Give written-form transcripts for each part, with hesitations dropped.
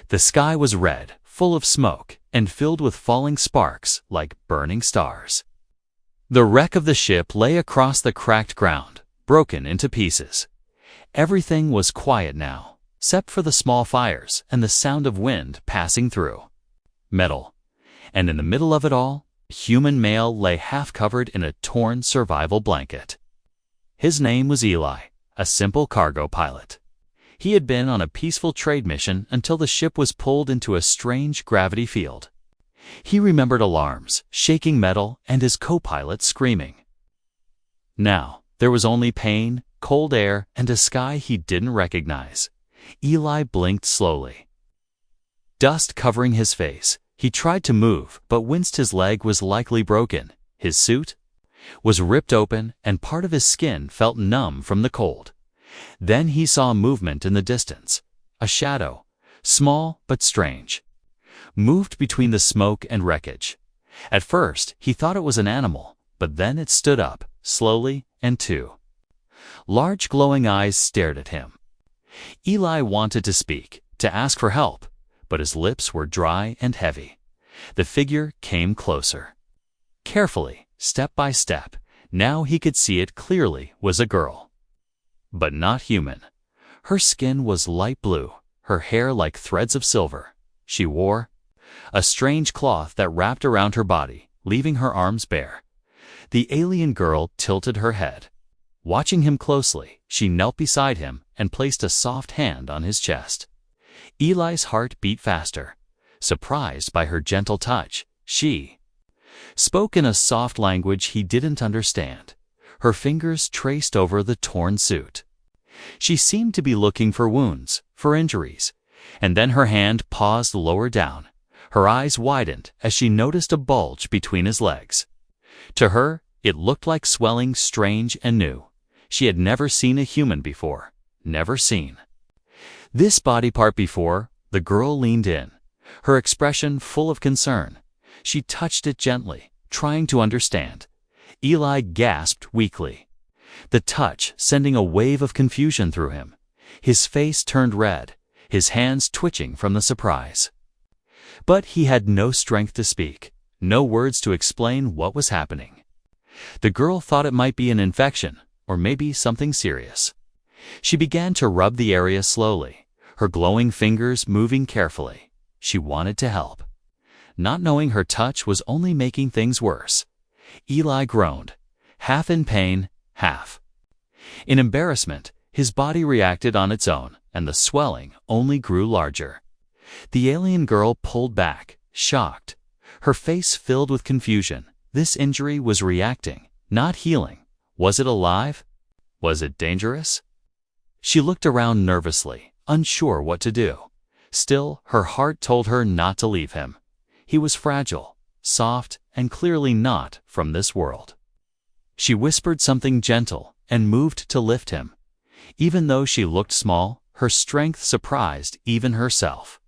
The sky was red, full of smoke, and filled with falling sparks like burning stars. The wreck of the ship lay across the cracked ground, broken into pieces. Everything was quiet now, except for the small fires and the sound of wind passing through metal. And in the middle of it all, a human male lay half-covered in a torn survival blanket. His name was Eli, a simple cargo pilot. He had been on a peaceful trade mission until the ship was pulled into a strange gravity field. He remembered alarms, shaking metal, and his co-pilot screaming. Now, there was only pain, cold air, and a sky he didn't recognize. Eli blinked slowly. Dust covering his face. He tried to move, but winced. His leg was likely broken. His suit was ripped open, and part of his skin felt numb from the cold. Then he saw movement in the distance. A shadow, small but strange, moved between the smoke and wreckage. At first, he thought it was an animal, but then it stood up, slowly, and two large glowing eyes stared at him. Eli wanted to speak, to ask for help, but his lips were dry and heavy. The figure came closer. Carefully, step by step, now he could see it clearly was a girl. But not human. Her skin was light blue, her hair like threads of silver. She wore a strange cloth that wrapped around her body, leaving her arms bare. The alien girl tilted her head. Watching him closely, she knelt beside him and placed a soft hand on his chest. Eli's heart beat faster. Surprised by her gentle touch, she spoke in a soft language he didn't understand. Her fingers traced over the torn suit. She seemed to be looking for wounds, for injuries, and then her hand paused lower down. Her eyes widened as she noticed a bulge between his legs. To her, it looked like swelling, strange and new. She had never seen a human before, never seen this body part before. The girl leaned in, her expression full of concern. She touched it gently, trying to understand. Eli gasped weakly, the touch sending a wave of confusion through him. His face turned red, his hands twitching from the surprise. But he had no strength to speak, no words to explain what was happening. The girl thought it might be an infection, or maybe something serious. She began to rub the area slowly, her glowing fingers moving carefully. She wanted to help, not knowing her touch was only making things worse. Eli groaned, half in pain, half in embarrassment. His body reacted on its own, and the swelling only grew larger. The alien girl pulled back, shocked, her face filled with confusion. This injury was reacting, not healing. Was it alive? Was it dangerous? She looked around nervously, unsure what to do. Still, her heart told her not to leave him. He was fragile, soft, and clearly not from this world. She whispered something gentle and moved to lift him. Even though she looked small, her strength surprised even herself.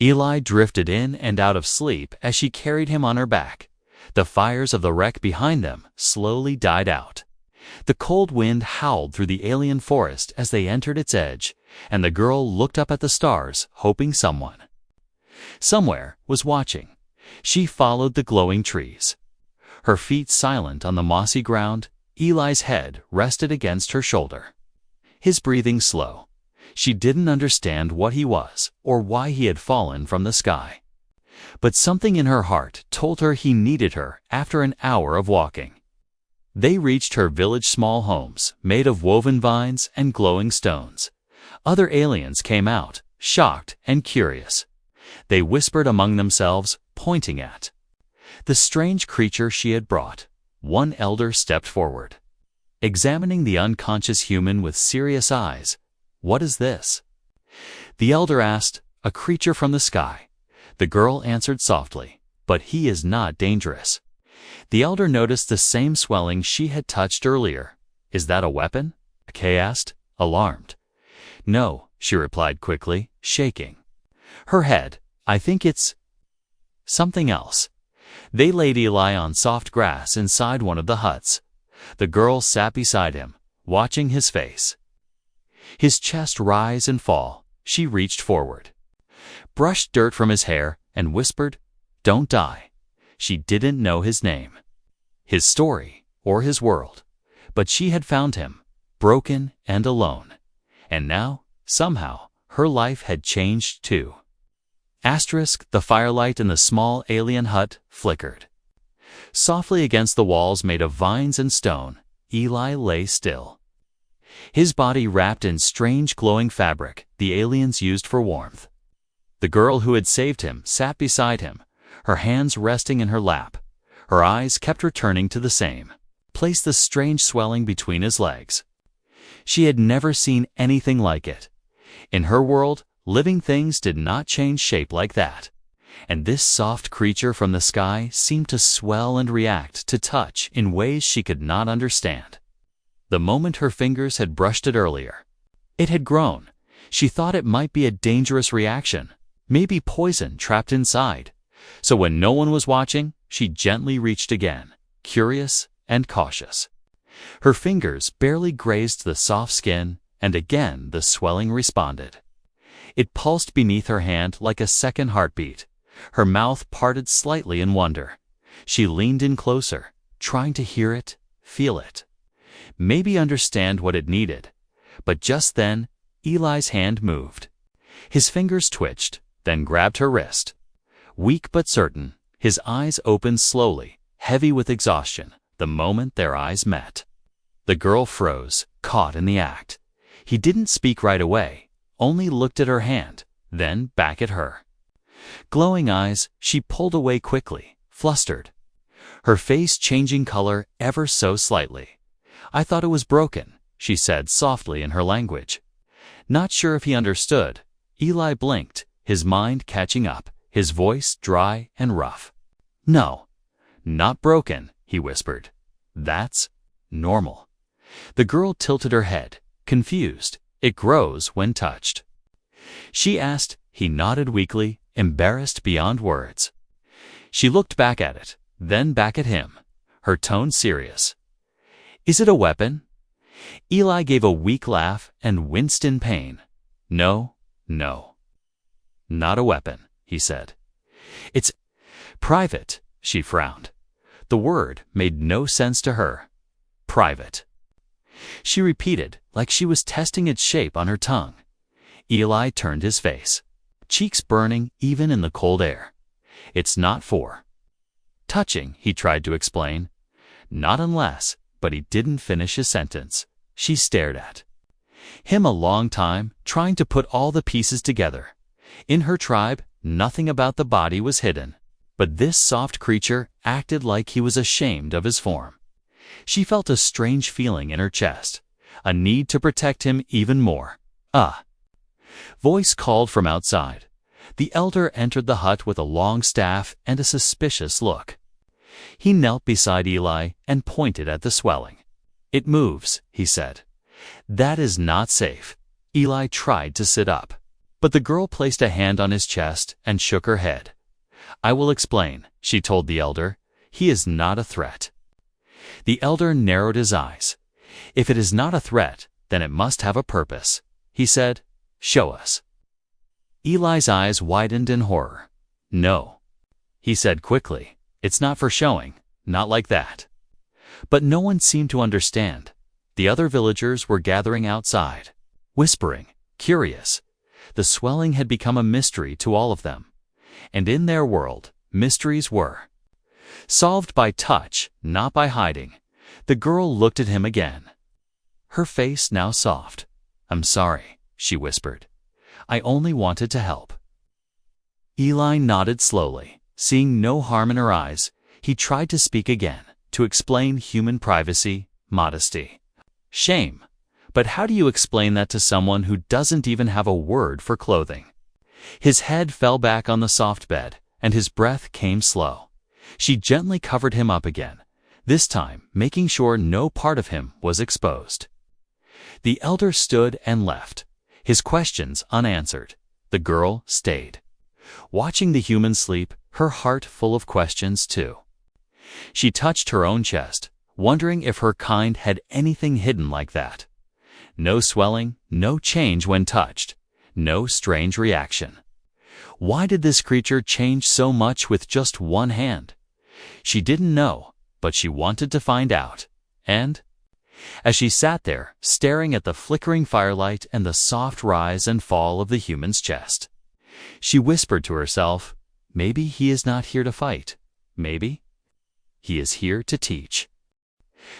Eli drifted in and out of sleep as she carried him on her back. The fires of the wreck behind them slowly died out. The cold wind howled through the alien forest as they entered its edge, and the girl looked up at the stars, hoping someone somewhere was watching. She followed the glowing trees, her feet silent on the mossy ground. Eli's head rested against her shoulder, his breathing slow. She didn't understand what he was or why he had fallen from the sky. But something in her heart told her he needed her after an hour of walking. They reached her village small homes, made of woven vines and glowing stones. Other aliens came out, shocked and curious. They whispered among themselves, pointing at the strange creature she had brought. One elder stepped forward, examining the unconscious human with serious eyes. "What is this?" the elder asked. "A creature from the sky," the girl answered softly, "but he is not dangerous." The elder noticed the same swelling she had touched earlier. "Is that a weapon?" Kay asked, alarmed. "No," she replied quickly, shaking her head. "I think it's something else." They laid Eli on soft grass inside one of the huts. The girl sat beside him, watching his face, his chest rise and fall. She reached forward, brushed dirt from his hair, and whispered, "Don't die." She didn't know his name, his story, or his world, but she had found him, broken and alone. And now, somehow, her life had changed too. The firelight in the small alien hut flickered. Softly against the walls made of vines and stone, Eli lay still. His body wrapped in strange glowing fabric the aliens used for warmth. The girl who had saved him sat beside him, her hands resting in her lap. Her eyes kept returning to the same place, the strange swelling between his legs. She had never seen anything like it. In her world, living things did not change shape like that. And this soft creature from the sky seemed to swell and react to touch in ways she could not understand. The moment her fingers had brushed it earlier, it had grown. She thought it might be a dangerous reaction, maybe poison trapped inside. So when no one was watching, she gently reached again, curious and cautious. Her fingers barely grazed the soft skin, and again the swelling responded. It pulsed beneath her hand like a second heartbeat. Her mouth parted slightly in wonder. She leaned in closer, trying to hear it, feel it, maybe understand what it needed. But just then, Eli's hand moved. His fingers twitched, then grabbed her wrist. Weak but certain, his eyes opened slowly, heavy with exhaustion, the moment their eyes met. The girl froze, caught in the act. He didn't speak right away, only looked at her hand, then back at her. Glowing eyes, she pulled away quickly, flustered, her face changing color ever so slightly. "I thought it was broken," she said softly in her language. Not sure if he understood, Eli blinked, his mind catching up, his voice dry and rough. "No, not broken," he whispered. "That's normal." The girl tilted her head, confused. "It grows when touched." She asked. He nodded weakly, embarrassed beyond words. She looked back at it, then back at him, her tone serious. "Is it a weapon?" Eli gave a weak laugh and winced in pain. No, not a weapon," he said. "It's private," she frowned. The word made no sense to her. "Private." She repeated, like she was testing its shape on her tongue. Eli turned his face, cheeks burning even in the cold air. "It's not for touching," he tried to explain. "Not unless," but he didn't finish his sentence. She stared at him a long time, trying to put all the pieces together. In her tribe, nothing about the body was hidden, but this soft creature acted like he was ashamed of his form. She felt a strange feeling in her chest, a need to protect him even more. Voice called from outside. The elder entered the hut with a long staff and a suspicious look. He knelt beside Eli and pointed at the swelling. "It moves," he said. "That is not safe." Eli tried to sit up, but the girl placed a hand on his chest and shook her head. "I will explain," she told the elder. "He is not a threat." The elder narrowed his eyes. "If it is not a threat, then it must have a purpose," he said. "Show us." Eli's eyes widened in horror. "No," he said quickly. "It's not for showing, not like that." But no one seemed to understand. The other villagers were gathering outside, whispering, curious. The swelling had become a mystery to all of them. And in their world, mysteries were solved by touch, not by hiding. The girl looked at him again, her face now soft. "I'm sorry," she whispered. "I only wanted to help." Eli nodded slowly, seeing no harm in her eyes. He tried to speak again, to explain human privacy, modesty, shame. But how do you explain that to someone who doesn't even have a word for clothing? His head fell back on the soft bed, and his breath came slow. She gently covered him up again, this time making sure no part of him was exposed. The elder stood and left, his questions unanswered. The girl stayed, watching the human sleep, her heart full of questions too. She touched her own chest, wondering if her kind had anything hidden like that. No swelling, no change when touched, no strange reaction. Why did this creature change so much with just one hand? She didn't know, but she wanted to find out. And as she sat there, staring at the flickering firelight and the soft rise and fall of the human's chest, she whispered to herself, maybe he is not here to fight. Maybe he is here to teach.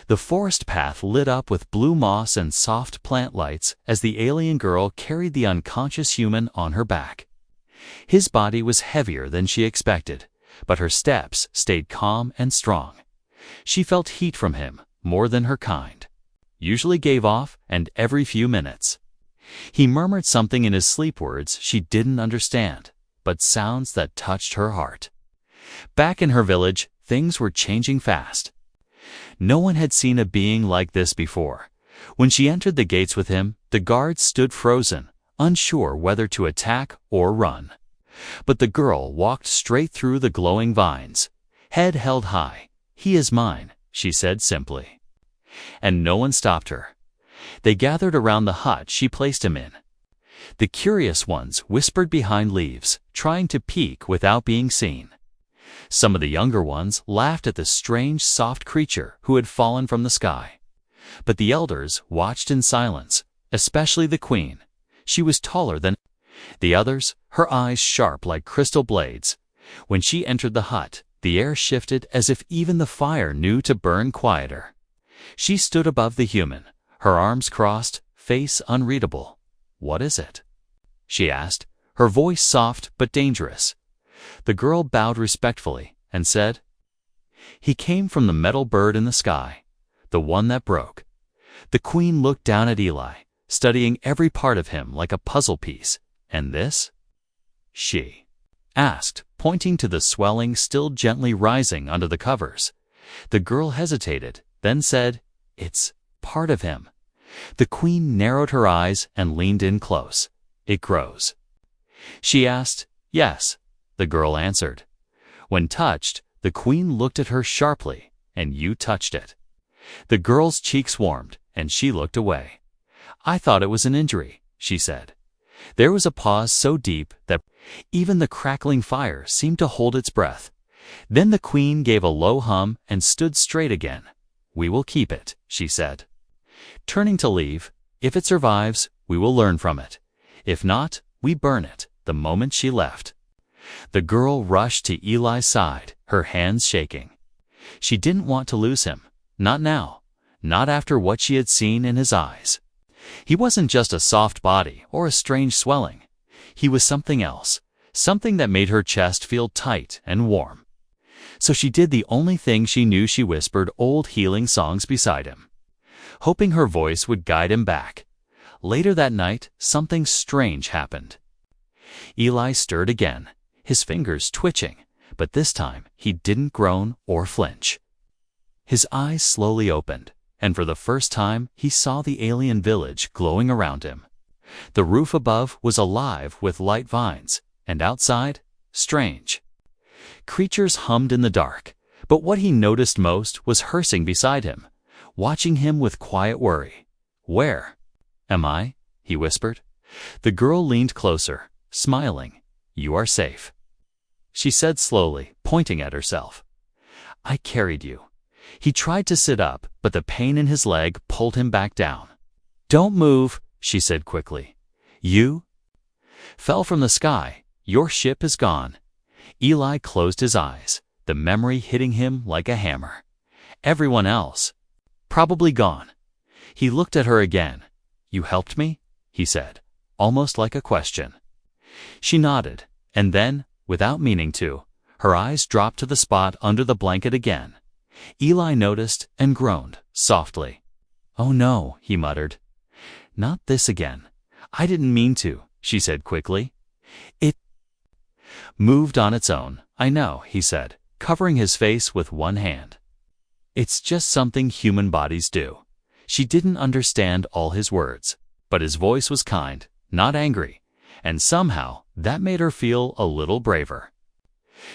The forest path lit up with blue moss and soft plant lights as the alien girl carried the unconscious human on her back. His body was heavier than she expected, but her steps stayed calm and strong. She felt heat from him, more than her kind usually gave off, and every few minutes he murmured something in his sleep, words she didn't understand, but sounds that touched her heart. Back in her village, things were changing fast. No one had seen a being like this before. When she entered the gates with him, the guards stood frozen, unsure whether to attack or run. But the girl walked straight through the glowing vines, head held high. He is mine, she said simply. And no one stopped her. They gathered around the hut she placed him in. The curious ones whispered behind leaves, trying to peek without being seen. Some of the younger ones laughed at the strange, soft creature who had fallen from the sky. But the elders watched in silence, especially the queen. She was taller than the others, her eyes sharp like crystal blades. When she entered the hut, the air shifted as if even the fire knew to burn quieter. She stood above the human, her arms crossed, face unreadable. "What is it?" she asked, her voice soft but dangerous. The girl bowed respectfully and said, "He came from the metal bird in the sky, the one that broke." The queen looked down at Eli, studying every part of him like a puzzle piece. "And this?" she asked, pointing to the swelling still gently rising under the covers. The girl hesitated, then said, "It's part of him." The queen narrowed her eyes and leaned in close. "It grows?" she asked. "Yes," the girl answered. When touched, the queen looked at her sharply. "And you touched it." The girl's cheeks warmed, and she looked away. "I thought it was an injury," she said. There was a pause so deep that even the crackling fire seemed to hold its breath. Then the queen gave a low hum and stood straight again. "We will keep it," she said. Turning to leave, "If it survives, we will learn from it. If not, we burn it." The moment she left, the girl rushed to Eli's side, her hands shaking. She didn't want to lose him. Not now. Not after what she had seen in his eyes. He wasn't just a soft body or a strange swelling. He was something else, something that made her chest feel tight and warm. So she did the only thing she knew. She whispered old healing songs beside him, hoping her voice would guide him back. Later that night, something strange happened. Eli stirred again, his fingers twitching, but this time he didn't groan or flinch. His eyes slowly opened, and for the first time he saw the alien village glowing around him. The roof above was alive with light vines, and outside, strange creatures hummed in the dark. But what he noticed most was Hersing beside him, watching him with quiet worry. "Where am I?" he whispered. The girl leaned closer, smiling. "You are safe," she said slowly, pointing at herself. "I carried you." He tried to sit up, but the pain in his leg pulled him back down. "Don't move," she said quickly. "You fell from the sky. Your ship is gone." Eli closed his eyes, the memory hitting him like a hammer. Everyone else, probably gone. He looked at her again. "You helped me?" he said, almost like a question. She nodded, and then, without meaning to, her eyes dropped to the spot under the blanket again. Eli noticed and groaned softly. "Oh no," he muttered. "Not this again." "I didn't mean to," she said quickly. "It moved on its own." "I know," he said, covering his face with one hand. "It's just something human bodies do." She didn't understand all his words, but his voice was kind, not angry, and somehow that made her feel a little braver.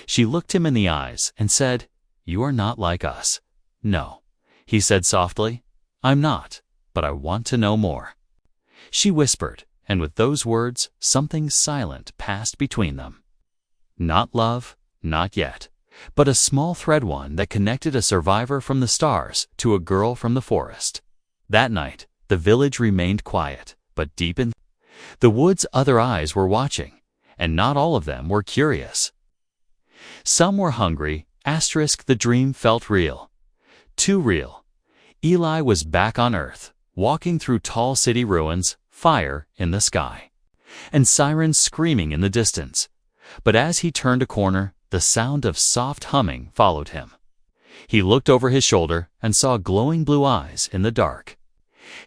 She looked him in the eyes and said, "You are not like us." "No," he said softly. "I'm not, but I want to know more." She whispered, and with those words, something silent passed between them. Not love, not yet, but a small thread one that connected a survivor from the stars to a girl from the forest. That night, the village remained quiet, but deep in the woods other eyes were watching, and not all of them were curious. Some were hungry, the dream felt real. Too real. Eli was back on Earth, walking through tall city ruins, fire in the sky, and sirens screaming in the distance. But as he turned a corner, the sound of soft humming followed him. He looked over his shoulder and saw glowing blue eyes in the dark.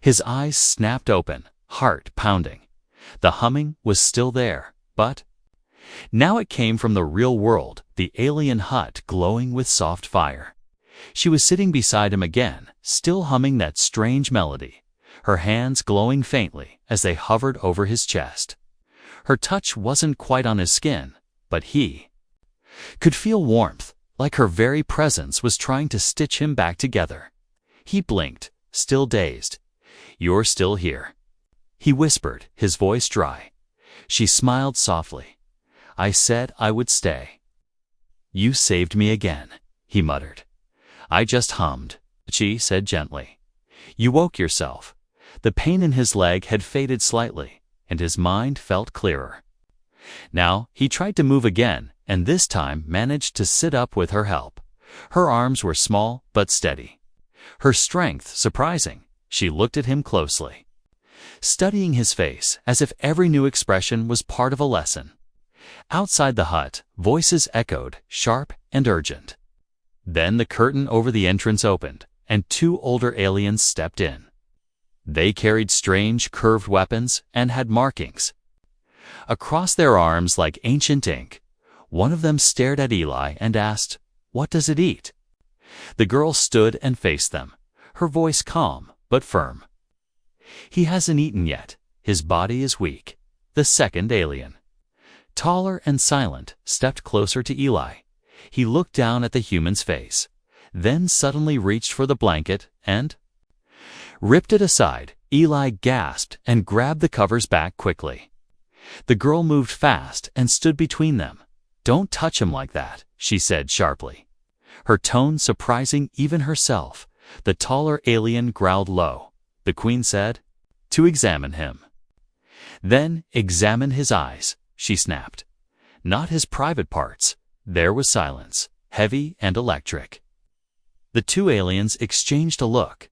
His eyes snapped open, heart pounding. The humming was still there, but now it came from the real world, the alien hut glowing with soft fire. She was sitting beside him again, still humming that strange melody, her hands glowing faintly as they hovered over his chest. Her touch wasn't quite on his skin, but he could feel warmth, like her very presence was trying to stitch him back together. He blinked, still dazed. "You're still here," he whispered, his voice dry. She smiled softly. "I said I would stay." "You saved me again," he muttered. "I just hummed," she said gently. "You woke yourself." The pain in his leg had faded slightly, and his mind felt clearer. Now he tried to move again, and this time managed to sit up with her help. Her arms were small but steady. Her strength surprising. She looked at him closely, studying his face as if every new expression was part of a lesson. Outside the hut, voices echoed, sharp and urgent. Then the curtain over the entrance opened, and two older aliens stepped in. They carried strange, curved weapons and had markings across their arms like ancient ink. One of them stared at Eli and asked, "What does it eat?" The girl stood and faced them, her voice calm but firm. "He hasn't eaten yet. His body is weak." The second alien, taller and silent, stepped closer to Eli. He looked down at the human's face, then suddenly reached for the blanket and ripped it aside. Eli gasped and grabbed the covers back quickly. The girl moved fast and stood between them. "Don't touch him like that," she said sharply, her tone surprising even herself. The taller alien growled low. The queen said, "To examine him." "Then examine his eyes," she snapped. "Not his private parts." There was silence, heavy and electric. The two aliens exchanged a look,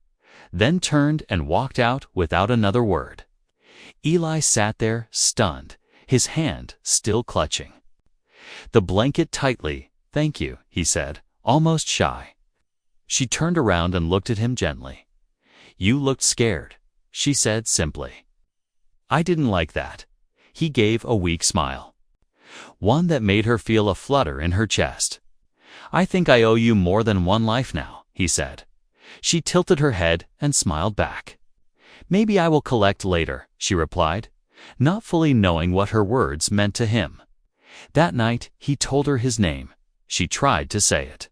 then turned and walked out without another word. Eli sat there, stunned, his hand still clutching the blanket tightly. "Thank you," he said, almost shy. She turned around and looked at him gently. "You looked scared," she said simply. "I didn't like that." He gave a weak smile, one that made her feel a flutter in her chest. "I think I owe you more than one life now," he said. She tilted her head and smiled back. "Maybe I will collect later," she replied, not fully knowing what her words meant to him. That night he told her his name. She tried to say it,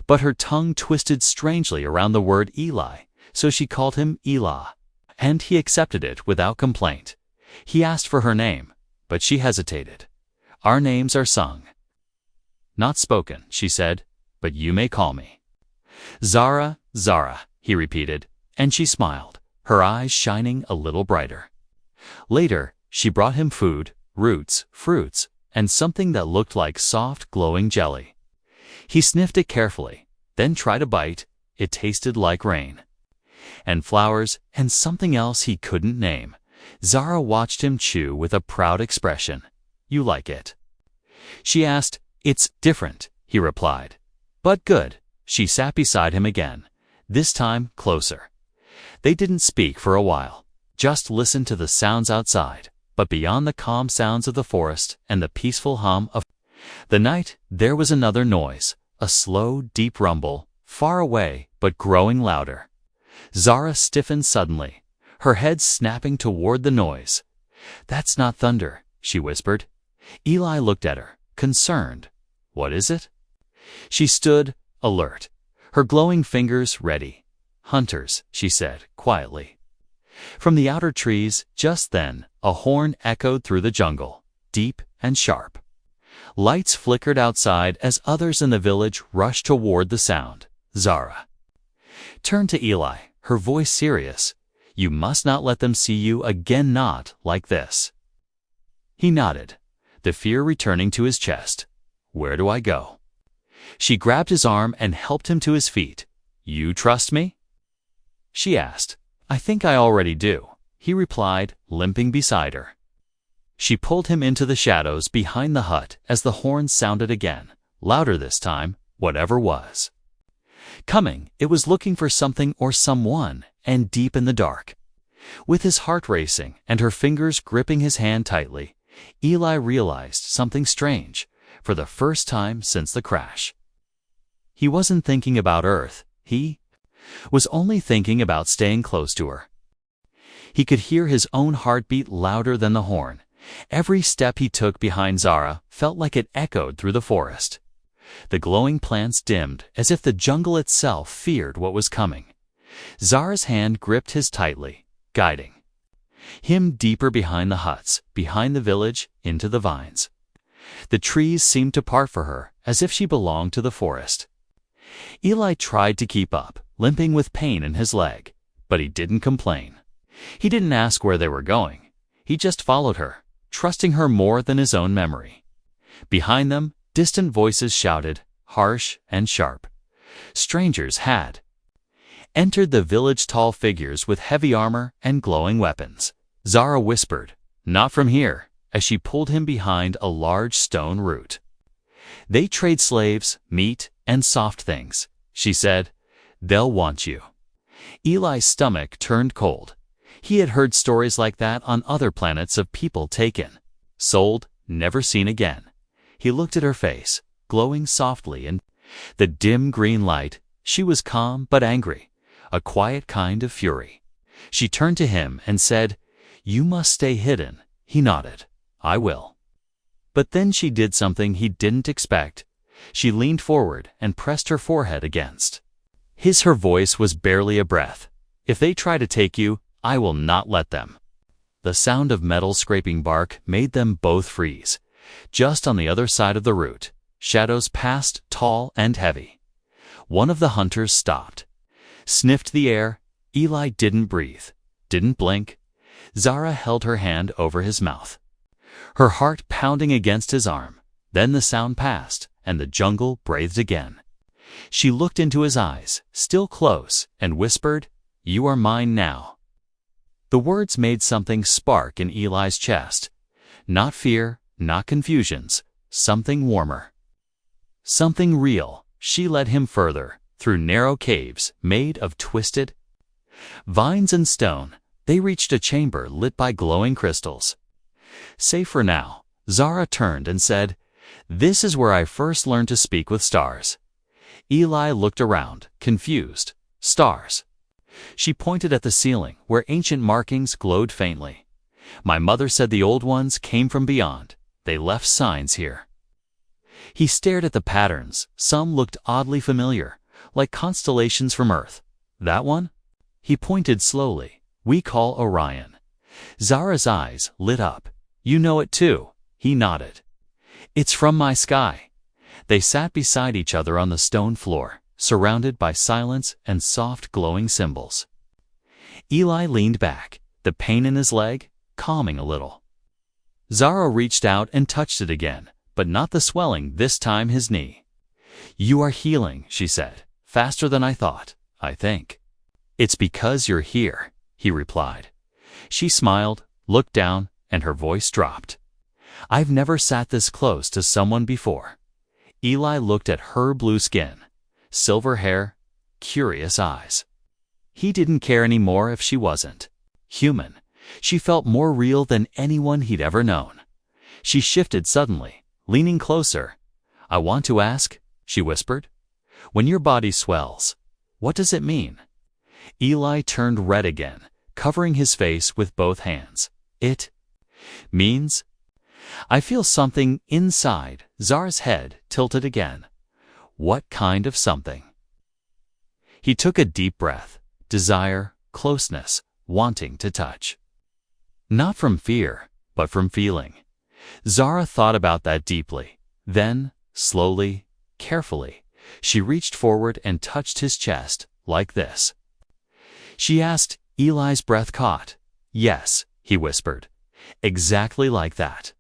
but her tongue twisted strangely around the word Eli, so she called him Elah, and he accepted it without complaint. He asked for her name, but she hesitated. "Our names are sung, not spoken," she said, "but you may call me Zara." "Zara," he repeated, and she smiled, her eyes shining a little brighter. Later, she brought him food, roots, fruits, and something that looked like soft, glowing jelly. He sniffed it carefully, then tried a bite. It tasted like rain and flowers and something else he couldn't name. Zara watched him chew with a proud expression. "You like it?" she asked. "It's different," he replied. "But good." She sat beside him again, this time closer. They didn't speak for a while, just listened to the sounds outside, but beyond the calm sounds of the forest and the peaceful hum of the night, there was another noise, a slow, deep rumble, far away but growing louder. Zara stiffened suddenly, her head snapping toward the noise. "That's not thunder," she whispered. Eli looked at her, concerned. "What is it?" She stood, alert, her glowing fingers ready. "Hunters," she said quietly. From the outer trees, just then, a horn echoed through the jungle, deep and sharp. Lights flickered outside as others in the village rushed toward the sound. Zara turned to Eli, her voice serious. "You must not let them see you again, not like this." He nodded, the fear returning to his chest. "Where do I go?" She grabbed his arm and helped him to his feet. "You trust me?" she asked. "I think I already do," he replied, limping beside her. She pulled him into the shadows behind the hut as the horns sounded again, louder this time, whatever was coming. It was looking for something or someone, and deep in the dark. With his heart racing and her fingers gripping his hand tightly, Eli realized something strange for the first time since the crash. He wasn't thinking about Earth. He was only thinking about staying close to her. He could hear his own heartbeat louder than the horn. Every step he took behind Zara felt like it echoed through the forest. The glowing plants dimmed as if the jungle itself feared what was coming. Zara's hand gripped his tightly, guiding him deeper behind the huts, behind the village, into the vines. The trees seemed to part for her, as if she belonged to the forest. Eli tried to keep up, limping with pain in his leg, but he didn't complain. He didn't ask where they were going. He just followed her, trusting her more than his own memory. Behind them, distant voices shouted, harsh and sharp. Strangers had entered the village, tall figures with heavy armor and glowing weapons. Zara whispered, "Not from here," as she pulled him behind a large stone root. "They trade slaves, meat, and soft things," she said. "They'll want you." Eli's stomach turned cold. He had heard stories like that on other planets of people taken, sold, never seen again. He looked at her face, glowing softly in the dim green light. She was calm but angry, a quiet kind of fury. She turned to him and said, "You must stay hidden." He nodded. "I will." But then she did something he didn't expect. She leaned forward and pressed her forehead against his. Her voice was barely a breath. "If they try to take you, I will not let them." The sound of metal scraping bark made them both freeze. Just on the other side of the route, shadows passed, tall and heavy. One of the hunters stopped, sniffed the air. Eli didn't breathe, didn't blink. Zara held her hand over his mouth, her heart pounding against his arm. Then the sound passed, and the jungle breathed again. She looked into his eyes, still close, and whispered, "You are mine now." The words made something spark in Eli's chest. Not fear, not confusions, something warmer. Something real. She led him further, through narrow caves made of twisted vines and stone. They reached a chamber lit by glowing crystals. "Safe for now," Zara turned and said, "This is where I first learned to speak with stars." Eli looked around, confused. "Stars?" She pointed at the ceiling, where ancient markings glowed faintly. "My mother said the old ones came from beyond. They left signs here." He stared at the patterns. Some looked oddly familiar, like constellations from Earth. "That one?" He pointed slowly. "We call Orion." Zara's eyes lit up. "You know it too." He nodded. "It's from my sky." They sat beside each other on the stone floor, surrounded by silence and soft glowing symbols. Eli leaned back, the pain in his leg calming a little. Zara reached out and touched it again, but not the swelling, this time his knee. "You are healing," she said, "faster than I thought, I think." "It's because you're here," he replied. She smiled, looked down, and her voice dropped. "I've never sat this close to someone before." Eli looked at her blue skin, silver hair, curious eyes. He didn't care anymore if she wasn't human. She felt more real than anyone he'd ever known. She shifted suddenly, leaning closer. "I want to ask," she whispered, "when your body swells, what does it mean?" Eli turned red again, covering his face with both hands. "It means I feel something inside." Zara's head tilted again. "What kind of something?" He took a deep breath. Desire, closeness, wanting to touch. Not from fear, but from feeling. Zara thought about that deeply. Then, slowly, carefully, she reached forward and touched his chest, like this. She asked. Eli's breath caught. "Yes," he whispered. "Exactly like that."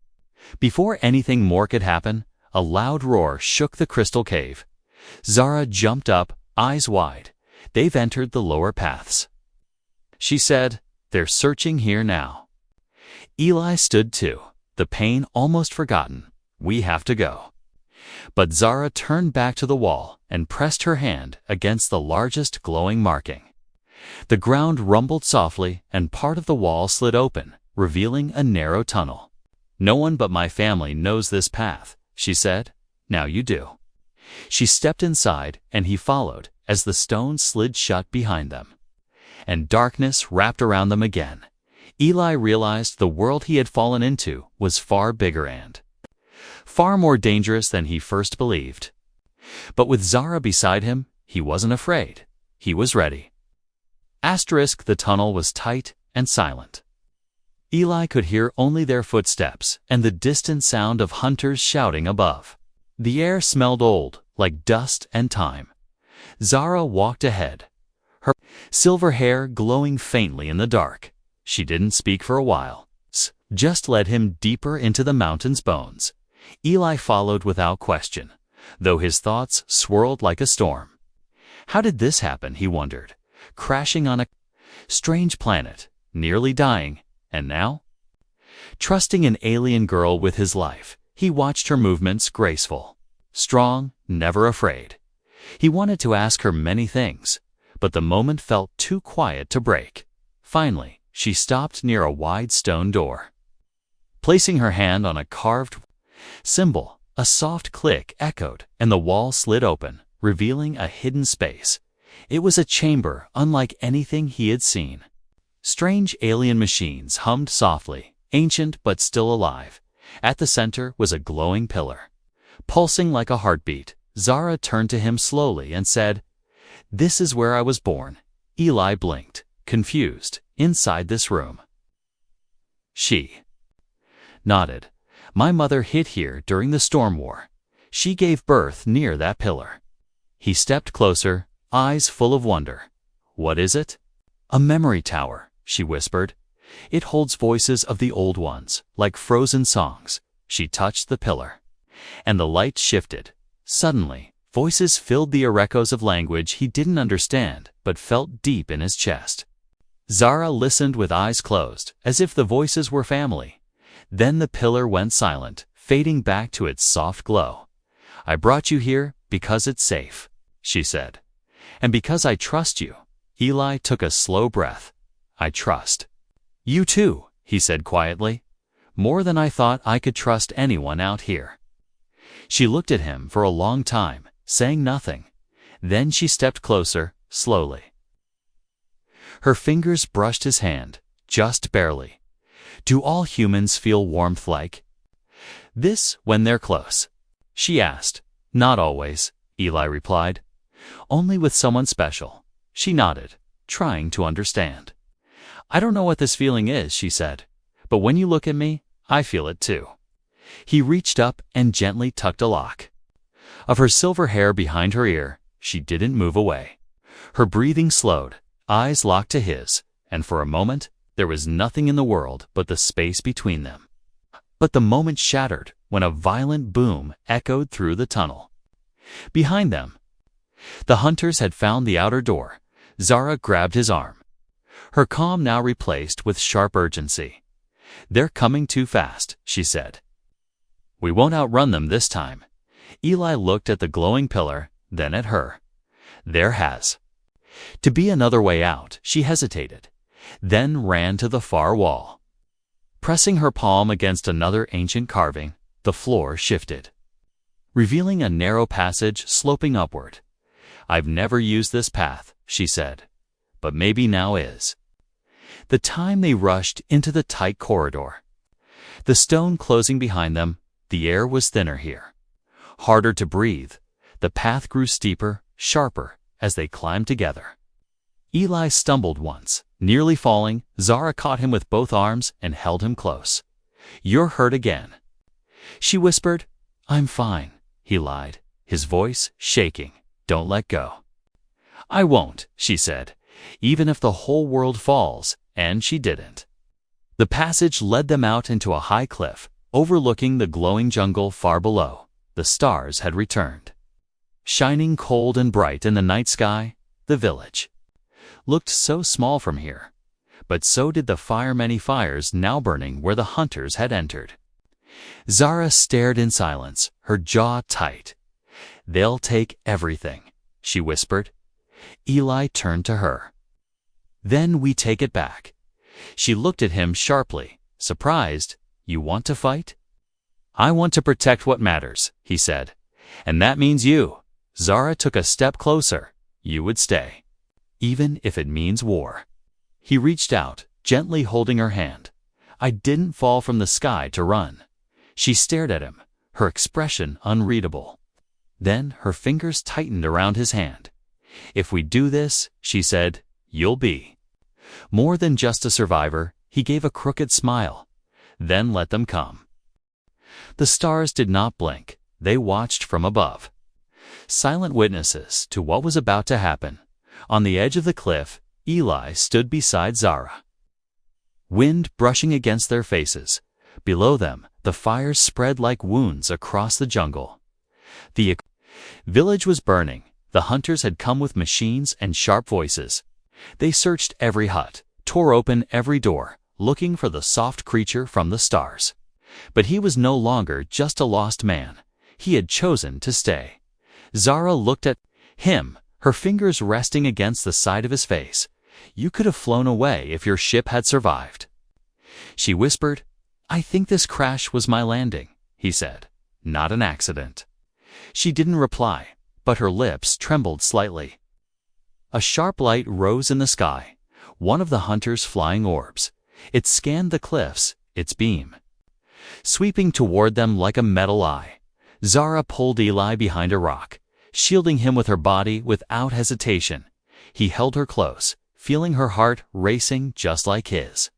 Before anything more could happen, a loud roar shook the crystal cave. Zara jumped up, eyes wide. "They've entered the lower paths," she said. "They're searching here now." Eli stood too, the pain almost forgotten. "We have to go." But Zara turned back to the wall and pressed her hand against the largest glowing marking. The ground rumbled softly and part of the wall slid open, revealing a narrow tunnel. "No one but my family knows this path," she said. "Now you do." She stepped inside and he followed as the stone slid shut behind them. And darkness wrapped around them again. Eli realized the world he had fallen into was far bigger and far more dangerous than he first believed. But with Zara beside him, he wasn't afraid. He was ready. The tunnel was tight and silent. Eli could hear only their footsteps and the distant sound of hunters shouting above. The air smelled old, like dust and time. Zara walked ahead, her silver hair glowing faintly in the dark. She didn't speak for a while, just led him deeper into the mountain's bones. Eli followed without question, though his thoughts swirled like a storm. How did this happen, he wondered, crashing on a strange planet, nearly dying, and now? Trusting an alien girl with his life, he watched her movements graceful, strong, never afraid. He wanted to ask her many things, but the moment felt too quiet to break. Finally, she stopped near a wide stone door. Placing her hand on a carved symbol, a soft click echoed and the wall slid open, revealing a hidden space. It was a chamber unlike anything he had seen. Strange alien machines hummed softly, ancient but still alive. At the center was a glowing pillar. Pulsing like a heartbeat, Zara turned to him slowly and said, "This is where I was born." Eli blinked, confused. "Inside this room?" She nodded. "My mother hid here during the storm war. She gave birth near that pillar." He stepped closer, eyes full of wonder. "What is it?" "A memory tower," she whispered. "It holds voices of the old ones, like frozen songs." She touched the pillar, and the light shifted. Suddenly, voices filled the air echoes of language he didn't understand, but felt deep in his chest. Zara listened with eyes closed, as if the voices were family. Then the pillar went silent, fading back to its soft glow. "I brought you here because it's safe," she said. "And because I trust you." Eli took a slow breath. "I trust you too," he said quietly. "More than I thought I could trust anyone out here." She looked at him for a long time, saying nothing. Then she stepped closer, slowly. Her fingers brushed his hand, just barely. "Do all humans feel warmth like this when they're close?" she asked. "Not always," Eli replied. "Only with someone special." She nodded, trying to understand. "I don't know what this feeling is," she said, "but when you look at me, I feel it too." He reached up and gently tucked a lock of her silver hair behind her ear. She didn't move away. Her breathing slowed, eyes locked to his, and for a moment, there was nothing in the world but the space between them. But the moment shattered when a violent boom echoed through the tunnel. Behind them, the hunters had found the outer door. Zara grabbed his arm, her calm now replaced with sharp urgency. "They're coming too fast," she said. "We won't outrun them this time." Eli looked at the glowing pillar, then at her. "There has to be another way out." She hesitated, then ran to the far wall. Pressing her palm against another ancient carving, the floor shifted, revealing a narrow passage sloping upward. "I've never used this path," she said, "but maybe now is the time." They rushed into the tight corridor, the stone closing behind them. The air was thinner here, harder to breathe. The path grew steeper, sharper, as they climbed together. Eli stumbled once, nearly falling. Zara caught him with both arms and held him close. "You're hurt again," she whispered. "I'm fine," he lied, his voice shaking. "Don't let go." "I won't," she said, "even if the whole world falls," and she didn't. The passage led them out into a high cliff, overlooking the glowing jungle far below. The stars had returned. Shining cold and bright in the night sky, the village looked so small from here, but so did the many fires now burning where the hunters had entered. Zara stared in silence, her jaw tight. "They'll take everything," she whispered. Eli turned to her. "Then we take it back." She looked at him sharply, surprised. "You want to fight?" "I want to protect what matters," he said. "And that means you." Zara took a step closer. "You would stay, even if it means war." He reached out, gently holding her hand. "I didn't fall from the sky to run." She stared at him, her expression unreadable. Then her fingers tightened around his hand. "If we do this," she said, "you'll be more than just a survivor." He gave a crooked smile. "Then let them come." The stars did not blink. They watched from above, silent witnesses to what was about to happen. On the edge of the cliff, Eli stood beside Zara, wind brushing against their faces. Below them, the fires spread like wounds across the jungle. The village was burning. The hunters had come with machines and sharp voices. They searched every hut, tore open every door, looking for the soft creature from the stars. But he was no longer just a lost man. He had chosen to stay. Zara looked at him, her fingers resting against the side of his face. "You could have flown away if your ship had survived." She whispered, "I think this crash was my landing," he said, "not an accident." She didn't reply, but her lips trembled slightly. A sharp light rose in the sky, one of the hunters' flying orbs. It scanned the cliffs, its beam sweeping toward them like a metal eye. Zara pulled Eli behind a rock, shielding him with her body without hesitation. He held her close, feeling her heart racing just like his.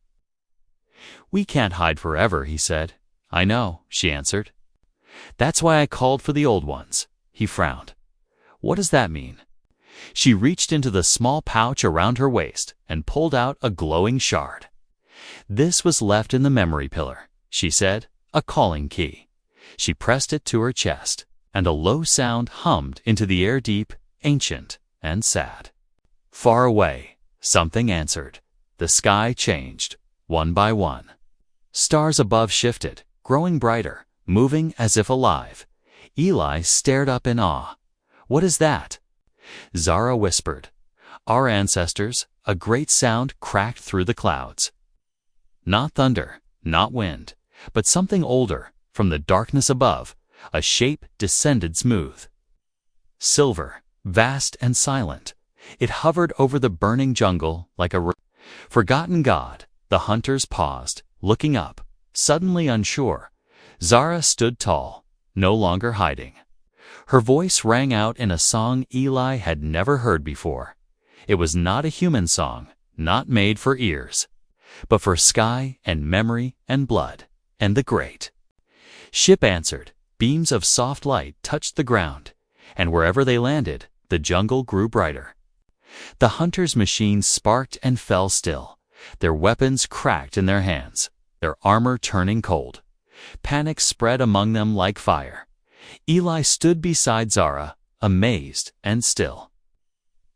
"We can't hide forever," he said. "I know," she answered. "That's why I called for the old ones." He frowned. "What does that mean?" She reached into the small pouch around her waist and pulled out a glowing shard. "This was left in the memory pillar," she said, "a calling key." She pressed it to her chest, and a low sound hummed into the air, deep, ancient, and sad. Far away, something answered. The sky changed, one by one. Stars above shifted, growing brighter, moving as if alive. Eli stared up in awe. "What is that?" Zara whispered. "Our ancestors." A great sound cracked through the clouds. Not thunder, not wind, but something older. From the darkness above, a shape descended smooth, silver, vast and silent. It hovered over the burning jungle like a forgotten god. The hunters paused, looking up, suddenly unsure. Zara stood tall, no longer hiding. Her voice rang out in a song Eli had never heard before. It was not a human song, not made for ears, but for sky and memory and blood and the great. Ship answered. Beams of soft light touched the ground, and wherever they landed, the jungle grew brighter. The hunters' machines sparked and fell still, their weapons cracked in their hands, their armor turning cold. Panic spread among them like fire. Eli stood beside Zara, amazed and still.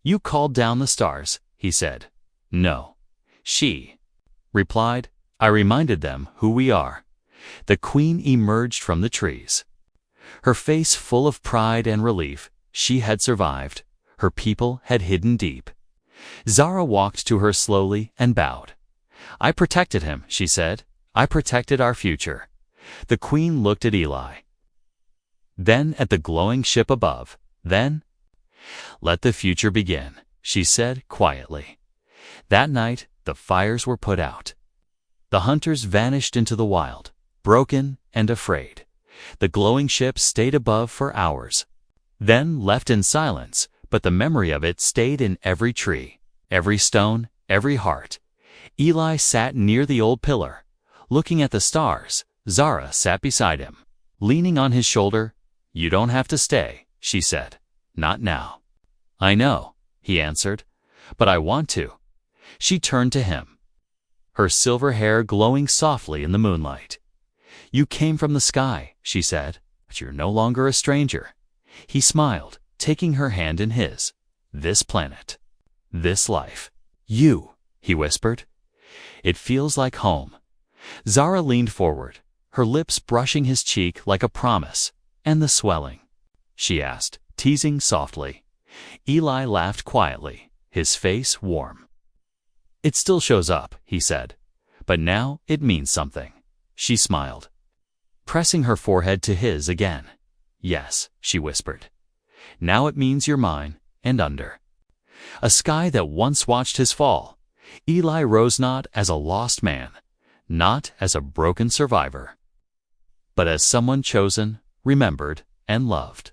"You called down the stars," he said. "No," she replied. "I reminded them who we are." The queen emerged from the trees, her face full of pride and relief. She had survived. Her people had hidden deep. Zara walked to her slowly and bowed. "I protected him," she said. "I protected our future." The queen looked at Eli, then at the glowing ship above. Then, "Let the future begin," she said quietly. That night, the fires were put out. The hunters vanished into the wild, broken and afraid. The glowing ship stayed above for hours, then left in silence, but the memory of it stayed in every tree, every stone, every heart. Eli sat near the old pillar, looking at the stars. Zara sat beside him, Leaning on his shoulder, "You don't have to stay," she said. "Not now." "I know," he answered, "but I want to." She turned to him, her silver hair glowing softly in the moonlight. "You came from the sky," she said, "but you're no longer a stranger." He smiled, taking her hand in his. "This planet. This life. You," he whispered. "It feels like home." Zara leaned forward, her lips brushing his cheek like a promise. "And the swelling?" she asked, teasing softly. Eli laughed quietly, his face warm. "It still shows up," he said, "but now it means something." She smiled, pressing her forehead to his again. "Yes," she whispered. "Now it means you're mine, and under a sky that once watched his fall." Eli rose not as a lost man, not as a broken survivor, but as someone chosen, remembered, and loved.